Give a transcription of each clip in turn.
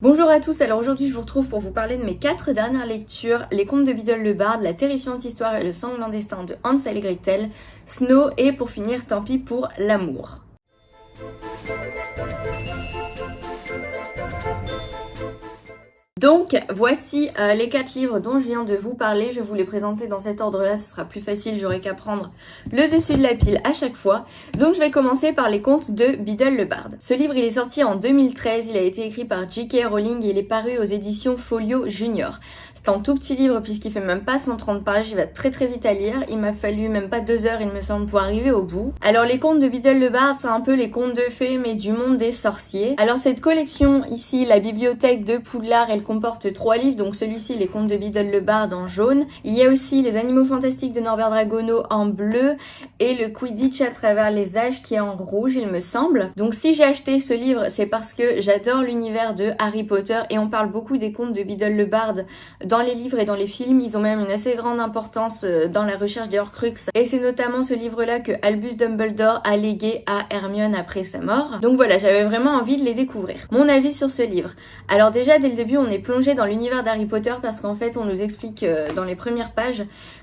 Bonjour à tous, alors aujourd'hui je vous retrouve pour vous parler de mes 4 dernières lectures, Les Contes de Biddle le Barde, La terrifiante histoire et le sanglant destin de Hansel et Gretel, Snow et pour finir Tant pis pour l'amour. Donc voici les 4 livres dont je viens de vous parler, je vais vous les présenter dans cet ordre là, ce sera plus facile, j'aurai qu'à prendre le dessus de la pile à chaque fois. Donc je vais commencer par les contes de Biddle le Barde. Ce livre il est sorti en 2013, il a été écrit par J.K. Rowling et il est paru aux éditions Folio Junior. C'est un tout petit livre puisqu'il fait même pas 130 pages, il va très vite à lire, il m'a fallu même pas 2 heures il me semble pour arriver au bout. Alors les contes de Biddle le Barde c'est un peu les contes de fées mais du monde des sorciers. Alors cette collection ici, la bibliothèque de Poudlard, elle comporte 3 livres, donc celui-ci, Les Contes de Biddle le Barde en jaune. Il y a aussi Les Animaux Fantastiques de Norbert Dragono en bleu et le Quidditch à travers les âges qui est en rouge, il me semble. Donc si j'ai acheté ce livre, c'est parce que j'adore l'univers de Harry Potter et on parle beaucoup des contes de Biddle le Barde dans les livres et dans les films. Ils ont même une assez grande importance dans la recherche des Horcruxes et c'est notamment ce livre-là que Albus Dumbledore a légué à Hermione après sa mort. Donc voilà, j'avais vraiment envie de les découvrir. Mon avis sur ce livre. Alors déjà, dès le début, on est plongé dans l'univers d'Harry Potter parce qu'en fait on nous explique dans les premières pages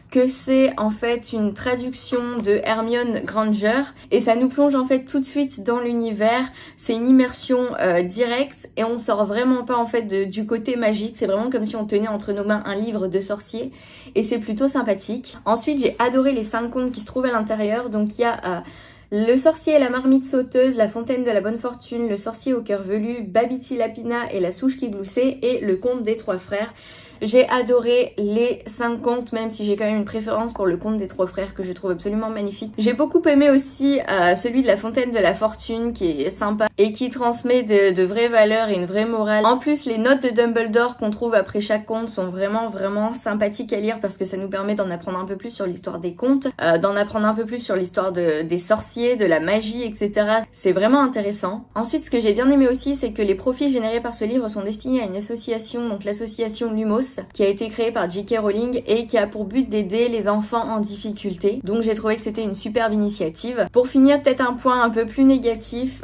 que c'est en fait une traduction de Hermione Granger et ça nous plonge en fait tout de suite dans l'univers, c'est une immersion directe et on sort vraiment pas en fait du côté magique, c'est vraiment comme si on tenait entre nos mains un livre de sorcier et c'est plutôt sympathique. Ensuite j'ai adoré les 5 contes qui se trouvent à l'intérieur, donc il y a Le sorcier et la marmite sauteuse, La fontaine de la bonne fortune, Le sorcier au cœur velu, Babity Lapina et la souche qui gloussait et Le conte des 3 frères. J'ai adoré les 5 contes, même si j'ai quand même une préférence pour le conte des 3 frères que je trouve absolument magnifique. J'ai beaucoup aimé aussi celui de la fontaine de la fortune qui est sympa et qui transmet de vraies valeurs et une vraie morale. En plus, les notes de Dumbledore qu'on trouve après chaque conte sont vraiment sympathiques à lire parce que ça nous permet d'en apprendre un peu plus sur l'histoire des contes, d'en apprendre un peu plus sur l'histoire des sorciers, de la magie, etc. C'est vraiment intéressant. Ensuite, ce que j'ai bien aimé aussi, c'est que les profits générés par ce livre sont destinés à une association, donc l'association Lumos, qui a été créée par J.K. Rowling et qui a pour but d'aider les enfants en difficulté. Donc j'ai trouvé que c'était une superbe initiative. Pour finir, peut-être un point un peu plus négatif,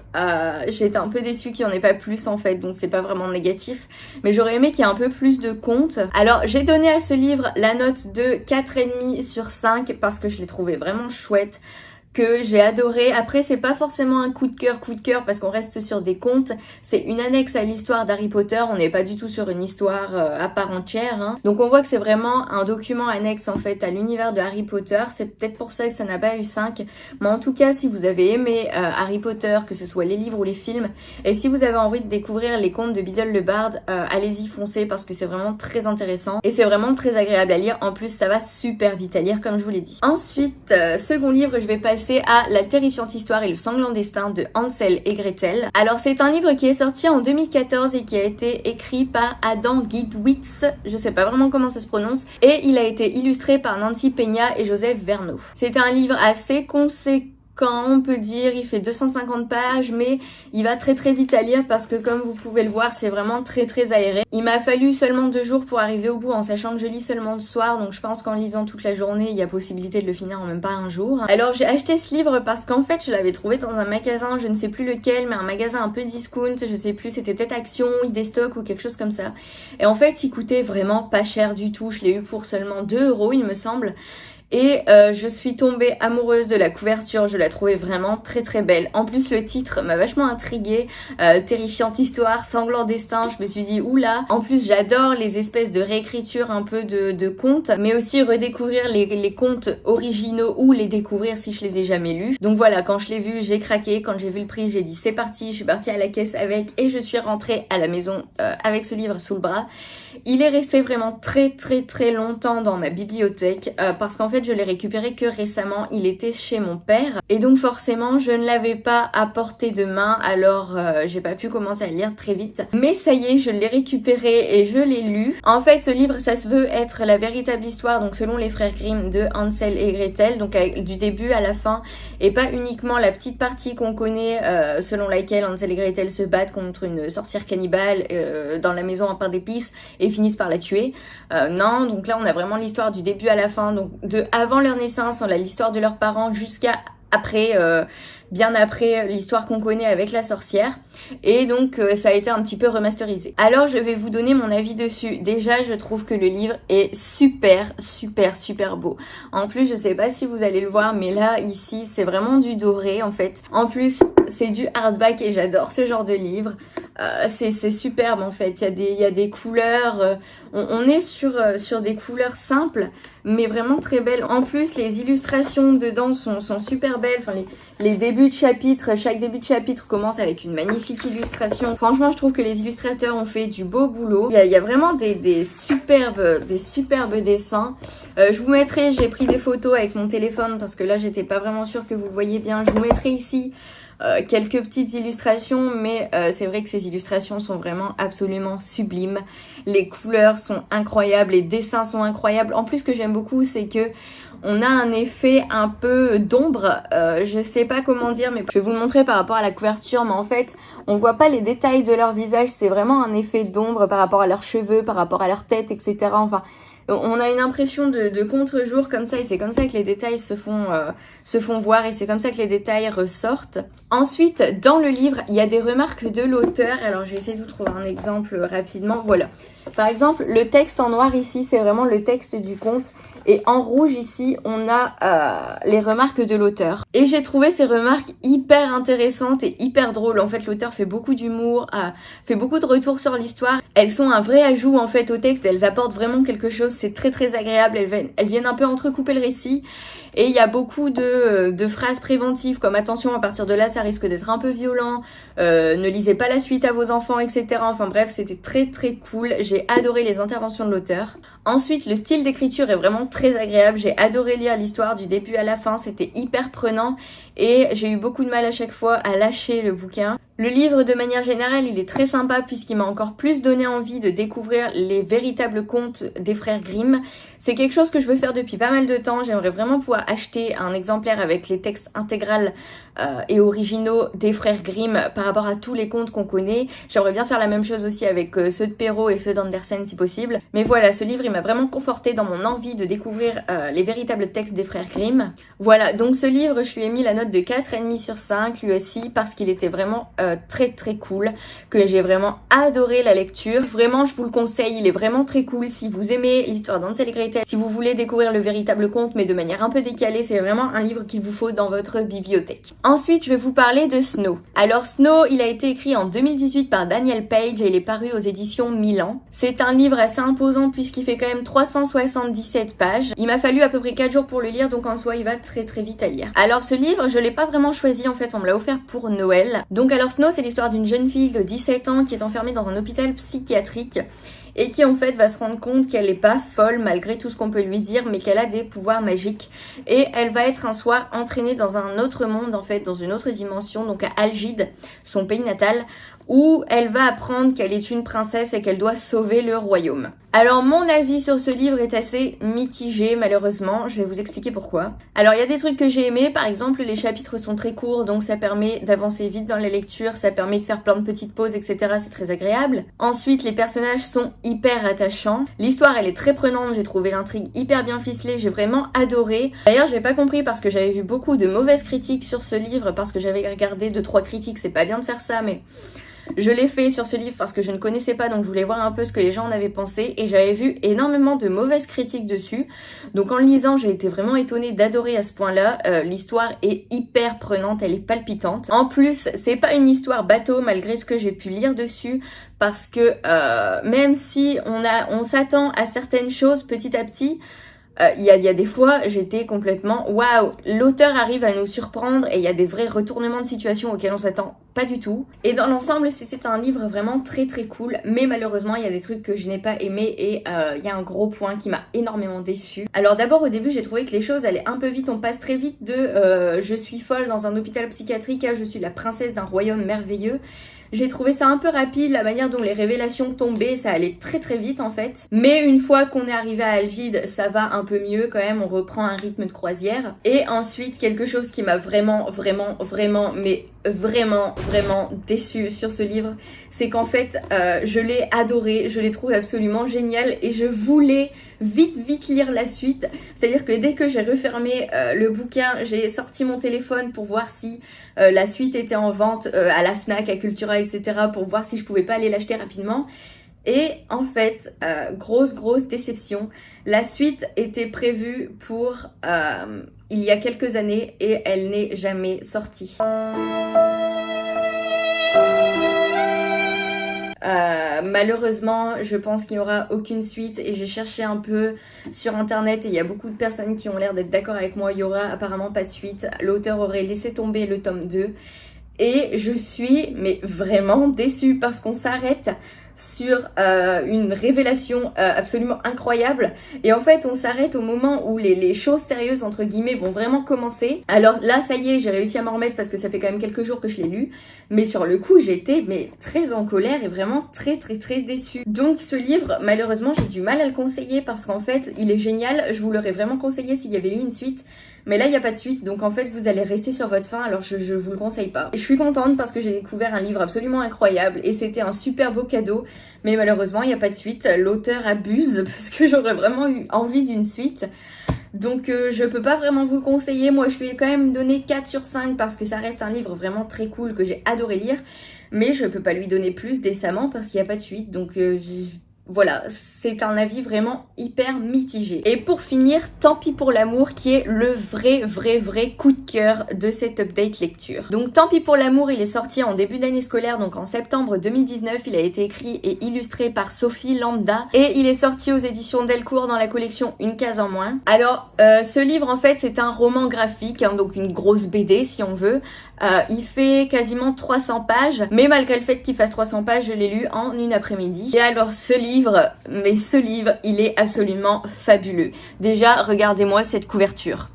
j'ai été un peu déçue qu'il n'y en ait pas plus en fait, donc c'est pas vraiment négatif, mais j'aurais aimé qu'il y ait un peu plus de contes. Alors j'ai donné à ce livre la note de 4,5 sur 5 parce que je l'ai trouvé vraiment chouette, que j'ai adoré. Après c'est pas forcément un coup de cœur parce qu'on reste sur des contes, c'est une annexe à l'histoire d'Harry Potter, on n'est pas du tout sur une histoire à part entière hein. Donc on voit que c'est vraiment un document annexe en fait à l'univers de Harry Potter, c'est peut-être pour ça que ça n'a pas eu 5, mais en tout cas si vous avez aimé Harry Potter, que ce soit les livres ou les films, et si vous avez envie de découvrir les contes de Biddle le Barde, allez-y, foncez parce que c'est vraiment très intéressant et c'est vraiment très agréable à lire, en plus ça va super vite à lire comme je vous l'ai dit. Ensuite, second livre, je vais passer à La terrifiante histoire et le sanglant destin de Hansel et Gretel. Alors c'est un livre qui est sorti en 2014 et qui a été écrit par Adam Gidwitz, je sais pas vraiment comment ça se prononce, et il a été illustré par Nancy Peña et Joseph Verneau. C'est un livre assez conséquent, on peut dire, il fait 250 pages mais il va très vite à lire parce que comme vous pouvez le voir c'est vraiment très aéré. Il m'a fallu seulement 2 jours pour arriver au bout en sachant que je lis seulement le soir, donc je pense qu'en lisant toute la journée il y a possibilité de le finir en même pas un jour. Alors j'ai acheté ce livre parce qu'en fait je l'avais trouvé dans un magasin, je ne sais plus lequel, mais un magasin un peu discount, je sais plus, c'était peut-être Action, Idée Stock ou quelque chose comme ça. Et en fait il coûtait vraiment pas cher du tout, je l'ai eu pour seulement 2 € il me semble. Et je suis tombée amoureuse de la couverture, je la trouvais vraiment très belle. En plus le titre m'a vachement intriguée, terrifiante histoire, sanglant destin, je me suis dit oula. En plus j'adore les espèces de réécriture un peu de contes, mais aussi redécouvrir les contes originaux ou les découvrir si je les ai jamais lus. Donc voilà, quand je l'ai vu j'ai craqué, quand j'ai vu le prix j'ai dit c'est parti, je suis partie à la caisse avec et je suis rentrée à la maison avec ce livre sous le bras. Il est resté vraiment très longtemps dans ma bibliothèque parce qu'en fait je l'ai récupéré que récemment, il était chez mon père et donc forcément je ne l'avais pas à portée de main, alors j'ai pas pu commencer à le lire très vite, mais ça y est, je l'ai récupéré et je l'ai lu. En fait ce livre ça se veut être la véritable histoire, donc selon les frères Grimm, de Hansel et Gretel, donc du début à la fin et pas uniquement la petite partie qu'on connaît selon laquelle Hansel et Gretel se battent contre une sorcière cannibale dans la maison à pain d'épices et finissent par la tuer. Non, donc là on a vraiment l'histoire du début à la fin, donc de avant leur naissance, on a l'histoire de leurs parents jusqu'à après bien après l'histoire qu'on connaît avec la sorcière. Et donc ça a été un petit peu remasterisé. Alors je vais vous donner mon avis dessus. Déjà, je trouve que le livre est super beau. En plus, je sais pas si vous allez le voir, mais là, ici, c'est vraiment du doré en fait. En plus, c'est du hardback et j'adore ce genre de livre. C'est superbe en fait, il y a des couleurs, on est sur des couleurs simples mais vraiment très belles. En plus les illustrations dedans sont super belles, enfin, les débuts de chapitre, chaque début de chapitre commence avec une magnifique illustration. Franchement je trouve que les illustrateurs ont fait du beau boulot, il y a vraiment des superbes dessins. Je vous mettrai, j'ai pris des photos avec mon téléphone parce que là j'étais pas vraiment sûre que vous voyez bien, je vous mettrai ici quelques petites illustrations, mais c'est vrai que ces illustrations sont vraiment absolument sublimes. Les couleurs sont incroyables, les dessins sont incroyables. En plus, ce que j'aime beaucoup, c'est que on a un effet un peu d'ombre. Je sais pas comment dire, mais je vais vous le montrer par rapport à la couverture. Mais en fait, on voit pas les détails de leur visage. C'est vraiment un effet d'ombre par rapport à leurs cheveux, par rapport à leur tête, etc. Enfin, on a une impression de contre-jour comme ça, et c'est comme ça que les détails se font voir, et c'est comme ça que les détails ressortent. Ensuite, dans le livre, il y a des remarques de l'auteur. Alors, je vais essayer de vous trouver un exemple rapidement. Voilà. Par exemple, le texte en noir ici, c'est vraiment le texte du conte. Et en rouge ici, on a les remarques de l'auteur. Et j'ai trouvé ces remarques hyper intéressantes et hyper drôles. En fait, l'auteur fait beaucoup d'humour, fait beaucoup de retours sur l'histoire. Elles sont un vrai ajout en fait au texte. Elles apportent vraiment quelque chose. C'est très agréable. Elles viennent un peu entrecouper le récit. Et il y a beaucoup de phrases préventives comme attention, à partir de là, ça risque d'être un peu violent. Ne lisez pas la suite à vos enfants, etc. Enfin bref, c'était très cool. J'ai adoré les interventions de l'auteur. Ensuite, le style d'écriture est vraiment très agréable. J'ai adoré lire l'histoire du début à la fin. C'était hyper prenant et j'ai eu beaucoup de mal à chaque fois à lâcher le bouquin. Le livre, de manière générale, il est très sympa puisqu'il m'a encore plus donné envie de découvrir les véritables contes des frères Grimm. C'est quelque chose que je veux faire depuis pas mal de temps. J'aimerais vraiment pouvoir acheter un exemplaire avec les textes intégrales et originaux des frères Grimm par rapport à tous les contes qu'on connaît. J'aimerais bien faire la même chose aussi avec ceux de Perrault et ceux d'Andersen si possible. Mais voilà, ce livre, il m'a vraiment conforté dans mon envie de découvrir les véritables textes des frères Grimm. Voilà, donc ce livre, je lui ai mis la note de 4,5 sur 5, lui aussi, parce qu'il était vraiment très cool, que j'ai vraiment adoré la lecture. Vraiment, je vous le conseille, il est vraiment très cool. Si vous aimez l'histoire d'Hansel et Gretel, si vous voulez découvrir le véritable conte, mais de manière un peu décalée, c'est vraiment un livre qu'il vous faut dans votre bibliothèque. Ensuite, je vais vous parler de Snow. Alors Snow, il a été écrit en 2018 par Daniel Page et il est paru aux éditions Milan. C'est un livre assez imposant puisqu'il fait quand même 377 pages. Il m'a fallu à peu près 4 jours pour le lire, donc en soi, il va très vite à lire. Alors ce livre, je l'ai pas vraiment choisi, en fait, on me l'a offert pour Noël. Donc alors Snow, c'est l'histoire d'une jeune fille de 17 ans qui est enfermée dans un hôpital psychiatrique et qui en fait va se rendre compte qu'elle est pas folle malgré tout ce qu'on peut lui dire, mais qu'elle a des pouvoirs magiques, et elle va être un soir entraînée dans un autre monde, en fait dans une autre dimension, donc à Algide, son pays natal, où elle va apprendre qu'elle est une princesse et qu'elle doit sauver le royaume. Alors mon avis sur ce livre est assez mitigé malheureusement, je vais vous expliquer pourquoi. Alors il y a des trucs que j'ai aimés, par exemple les chapitres sont très courts donc ça permet d'avancer vite dans la lecture, ça permet de faire plein de petites pauses, etc. C'est très agréable. Ensuite les personnages sont hyper attachants, l'histoire elle est très prenante, j'ai trouvé l'intrigue hyper bien ficelée, j'ai vraiment adoré. D'ailleurs j'ai pas compris parce que j'avais vu beaucoup de mauvaises critiques sur ce livre, parce que j'avais regardé 2-3 critiques, c'est pas bien de faire ça mais... Je l'ai fait sur ce livre parce que je ne connaissais pas, donc je voulais voir un peu ce que les gens en avaient pensé, et j'avais vu énormément de mauvaises critiques dessus. Donc en le lisant, j'ai été vraiment étonnée d'adorer à ce point-là. L'histoire est hyper prenante, elle est palpitante. En plus, c'est pas une histoire bateau malgré ce que j'ai pu lire dessus, parce que même si on s'attend à certaines choses petit à petit, il y a des fois, j'étais complètement waouh, l'auteur arrive à nous surprendre et il y a des vrais retournements de situation auxquels on s'attend pas du tout. Et dans l'ensemble, c'était un livre vraiment très cool, mais malheureusement, il y a des trucs que je n'ai pas aimé et il y a un gros point qui m'a énormément déçue. Alors d'abord, au début, j'ai trouvé que les choses allaient un peu vite, on passe très vite de je suis folle dans un hôpital psychiatrique à je suis la princesse d'un royaume merveilleux. J'ai trouvé ça un peu rapide, la manière dont les révélations tombaient, ça allait très très vite en fait. Mais une fois qu'on est arrivé à Algide, ça va un peu mieux quand même, on reprend un rythme de croisière. Et ensuite, quelque chose qui m'a vraiment déçue sur ce livre, c'est qu'en fait, je l'ai adoré, je l'ai trouvé absolument génial et je voulais vite lire la suite. C'est-à-dire que dès que j'ai refermé le bouquin, j'ai sorti mon téléphone pour voir si la suite était en vente à la Fnac, à Cultura, etc. pour voir si je pouvais pas aller l'acheter rapidement. Et en fait, grosse déception. La suite était prévue pour il y a quelques années et elle n'est jamais sortie. Malheureusement, je pense qu'il n'y aura aucune suite et j'ai cherché un peu sur internet et il y a beaucoup de personnes qui ont l'air d'être d'accord avec moi. Il y aura apparemment pas de suite. L'auteur aurait laissé tomber le tome 2 et je suis vraiment déçue parce qu'on s'arrête sur une révélation absolument incroyable et en fait on s'arrête au moment où les choses sérieuses entre guillemets vont vraiment commencer. Alors là ça y est, j'ai réussi à m'en remettre parce que ça fait quand même quelques jours que je l'ai lu, mais sur le coup j'étais très en colère et vraiment très déçue. Donc ce livre malheureusement j'ai du mal à le conseiller parce qu'en fait il est génial, je vous l'aurais vraiment conseillé s'il y avait eu une suite. Mais là, il n'y a pas de suite, donc en fait, vous allez rester sur votre faim, alors je vous le conseille pas. Et je suis contente parce que j'ai découvert un livre absolument incroyable et c'était un super beau cadeau. Mais malheureusement, il n'y a pas de suite. L'auteur abuse parce que j'aurais vraiment eu envie d'une suite. Donc je peux pas vraiment vous le conseiller. Moi, je lui ai quand même donné 4 sur 5 parce que ça reste un livre vraiment très cool que j'ai adoré lire. Mais je peux pas lui donner plus décemment parce qu'il n'y a pas de suite. Donc voilà, c'est un avis vraiment hyper mitigé. Et pour finir, Tant pis pour l'amour qui est le vrai coup de cœur de cette update lecture. Donc Tant pis pour l'amour, il est sorti en début d'année scolaire, donc en septembre 2019. Il a été écrit et illustré par Sophie Lambda et il est sorti aux éditions Delcourt dans la collection Une case en moins. Alors ce livre en fait c'est un roman graphique, hein, donc une grosse BD si on veut. Il fait quasiment 300 pages, mais malgré le fait qu'il fasse 300 pages, je l'ai lu en une après-midi. Et alors ce livre, il est absolument fabuleux. Déjà, regardez-moi cette couverture.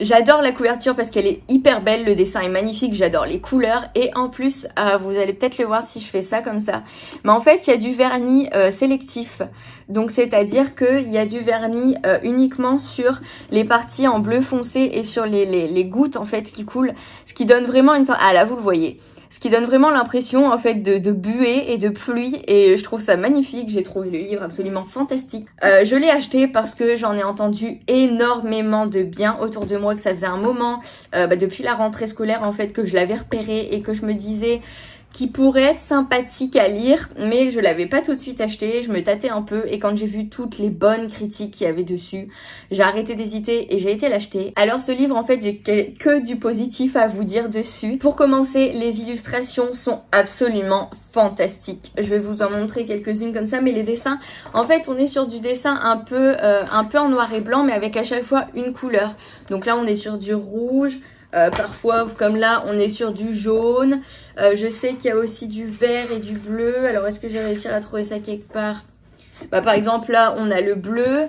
J'adore la couverture parce qu'elle est hyper belle, le dessin est magnifique, j'adore les couleurs et en plus, vous allez peut-être le voir si je fais ça comme ça, mais en fait il y a du vernis sélectif, donc c'est-à-dire qu'il y a du vernis uniquement sur les parties en bleu foncé et sur les gouttes en fait qui coulent, ce qui donne vraiment une sorte... Ah là vous le voyez, ce qui donne vraiment l'impression en fait de buée et de pluie et je trouve ça magnifique. J'ai trouvé le livre absolument fantastique. Je l'ai acheté parce que j'en ai entendu énormément de bien autour de moi, que ça faisait un moment depuis la rentrée scolaire en fait que je l'avais repéré et que je me disais qui pourrait être sympathique à lire, mais je l'avais pas tout de suite acheté, je me tâtais un peu et quand j'ai vu toutes les bonnes critiques qu'il y avait dessus, j'ai arrêté d'hésiter et j'ai été l'acheter. Alors ce livre en fait j'ai que du positif à vous dire dessus. Pour commencer, les illustrations sont absolument fantastiques. Je vais vous en montrer quelques-unes comme ça, mais les dessins, en fait on est sur du dessin un peu en noir et blanc mais avec à chaque fois une couleur. Donc là on est sur du rouge, parfois comme là on est sur du jaune, je sais qu'il y a aussi du vert et du bleu. Alors est-ce que j'ai réussi à trouver ça quelque part? Par exemple là on a le bleu,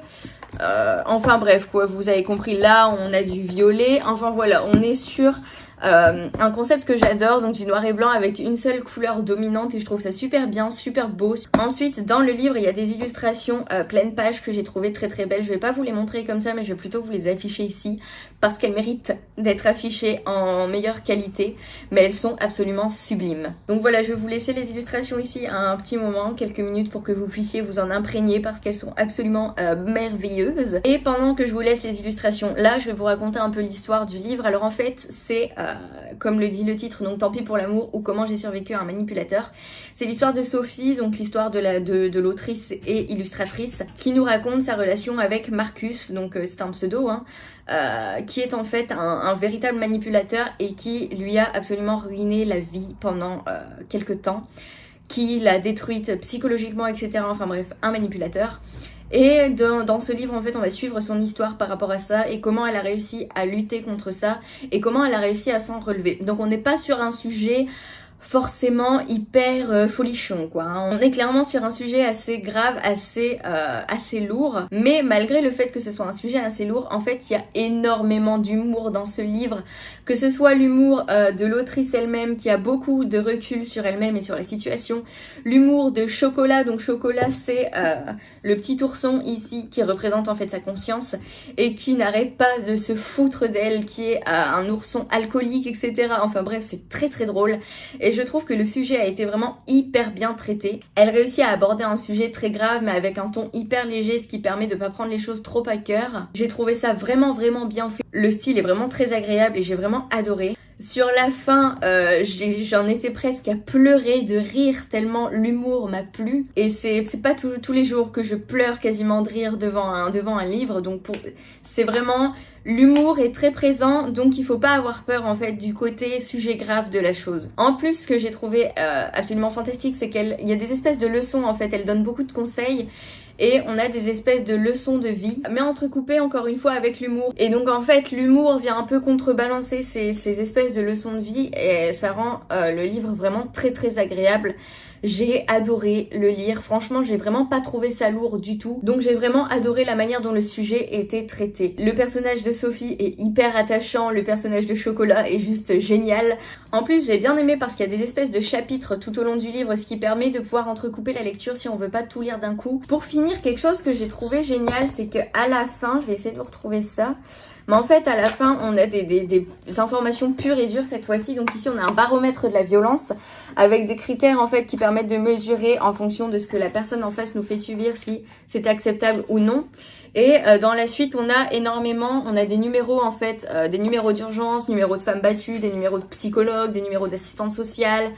enfin bref quoi, vous avez compris, là on a du violet, enfin voilà, on est sur un concept que j'adore, donc du noir et blanc avec une seule couleur dominante et je trouve ça super bien, super beau. Ensuite dans le livre il y a des illustrations pleine page que j'ai trouvé très belles. Je vais pas vous les montrer comme ça mais je vais plutôt vous les afficher ici parce qu'elles méritent d'être affichées en meilleure qualité, mais elles sont absolument sublimes. Donc voilà, je vais vous laisser les illustrations ici un petit moment, quelques minutes pour que vous puissiez vous en imprégner parce qu'elles sont absolument merveilleuses. Et pendant que je vous laisse les illustrations là, je vais vous raconter un peu l'histoire du livre. Alors en fait c'est comme le dit le titre, donc Tant pis pour l'amour ou Comment j'ai survécu à un manipulateur. C'est l'histoire de Sophie, donc l'histoire de l'autrice et illustratrice qui nous raconte sa relation avec Marcus, donc c'est un pseudo, qui est en fait un véritable manipulateur et qui lui a absolument ruiné la vie pendant quelques temps, qui l'a détruite psychologiquement, etc. Enfin bref, un manipulateur. Et dans ce livre, en fait, on va suivre son histoire par rapport à ça et comment elle a réussi à lutter contre ça et comment elle a réussi à s'en relever. Donc on n'est pas sur un sujet forcément hyper folichon quoi. On est clairement sur un sujet assez grave, assez lourd, mais malgré le fait que ce soit un sujet assez lourd, en fait il y a énormément d'humour dans ce livre, que ce soit l'humour de l'autrice elle-même qui a beaucoup de recul sur elle-même et sur la situation, l'humour de Chocolat, donc Chocolat c'est le petit ourson ici qui représente en fait sa conscience et qui n'arrête pas de se foutre d'elle, qui est un ourson alcoolique, etc. Enfin bref, c'est très très drôle et je trouve que le sujet a été vraiment hyper bien traité. Elle réussit à aborder un sujet très grave mais avec un ton hyper léger, ce qui permet de pas prendre les choses trop à cœur. J'ai trouvé ça vraiment bien fait. Le style est vraiment très agréable et j'ai vraiment adoré. Sur la fin, j'en étais presque à pleurer de rire tellement l'humour m'a plu. Et c'est pas tous les jours que je pleure quasiment de rire devant un livre. Donc c'est vraiment... L'humour est très présent, donc il faut pas avoir peur en fait du côté sujet grave de la chose. En plus, ce que j'ai trouvé absolument fantastique, c'est qu'il y a des espèces de leçons en fait. Elle donne beaucoup de conseils. Et on a des espèces de leçons de vie, mais entrecoupées encore une fois avec l'humour. Et donc en fait l'humour vient un peu contrebalancer ces espèces de leçons de vie et ça rend le livre vraiment très très agréable. J'ai adoré le lire, franchement j'ai vraiment pas trouvé ça lourd du tout, donc j'ai vraiment adoré la manière dont le sujet était traité. Le personnage de Sophie est hyper attachant, le personnage de Chocolat est juste génial. En plus j'ai bien aimé parce qu'il y a des espèces de chapitres tout au long du livre, ce qui permet de pouvoir entrecouper la lecture si on veut pas tout lire d'un coup. Pour finir, quelque chose que j'ai trouvé génial, c'est que à la fin, je vais essayer de vous retrouver ça, mais en fait à la fin on a des informations pures et dures cette fois-ci. Donc ici on a un baromètre de la violence avec des critères en fait qui permettent de mesurer en fonction de ce que la personne en face nous fait subir si c'est acceptable ou non. Et dans la suite on a des numéros en fait, des numéros d'urgence, numéros de femmes battues, des numéros de psychologues, des numéros d'assistantes sociales,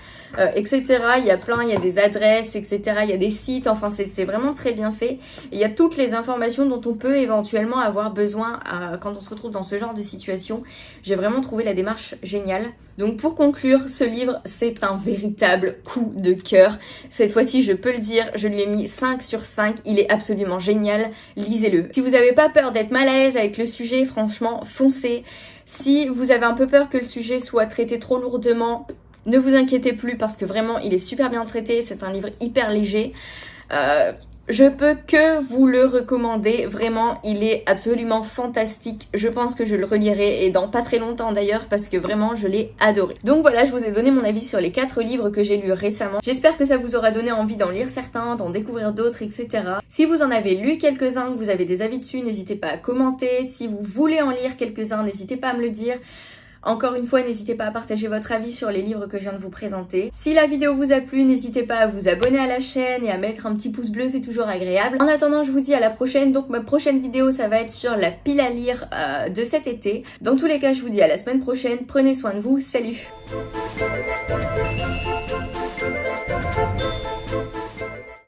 etc. Il y a des adresses, etc. Il y a des sites, enfin c'est vraiment très bien fait. Et il y a toutes les informations dont on peut éventuellement avoir besoin quand on se retrouve dans ce genre de situation. J'ai vraiment trouvé la démarche géniale. Donc pour conclure, ce livre c'est un véritable coup de cœur. Cette fois-ci je peux le dire, je lui ai mis 5 sur 5, il est absolument génial, lisez-le. Si vous n'avez pas peur d'être mal à l'aise avec le sujet, franchement foncez. Si vous avez un peu peur que le sujet soit traité trop lourdement, ne vous inquiétez plus parce que vraiment il est super bien traité, c'est un livre hyper léger. Je peux que vous le recommander, vraiment il est absolument fantastique, je pense que je le relirai et dans pas très longtemps d'ailleurs parce que vraiment je l'ai adoré. Donc voilà, je vous ai donné mon avis sur les 4 livres que j'ai lus récemment, j'espère que ça vous aura donné envie d'en lire certains, d'en découvrir d'autres, etc. Si vous en avez lu quelques-uns, que vous avez des avis dessus, n'hésitez pas à commenter, si vous voulez en lire quelques-uns, n'hésitez pas à me le dire. Encore une fois, n'hésitez pas à partager votre avis sur les livres que je viens de vous présenter. Si la vidéo vous a plu, n'hésitez pas à vous abonner à la chaîne et à mettre un petit pouce bleu, c'est toujours agréable. En attendant, je vous dis à la prochaine. Donc ma prochaine vidéo, ça va être sur la pile à lire de cet été. Dans tous les cas, je vous dis à la semaine prochaine. Prenez soin de vous. Salut!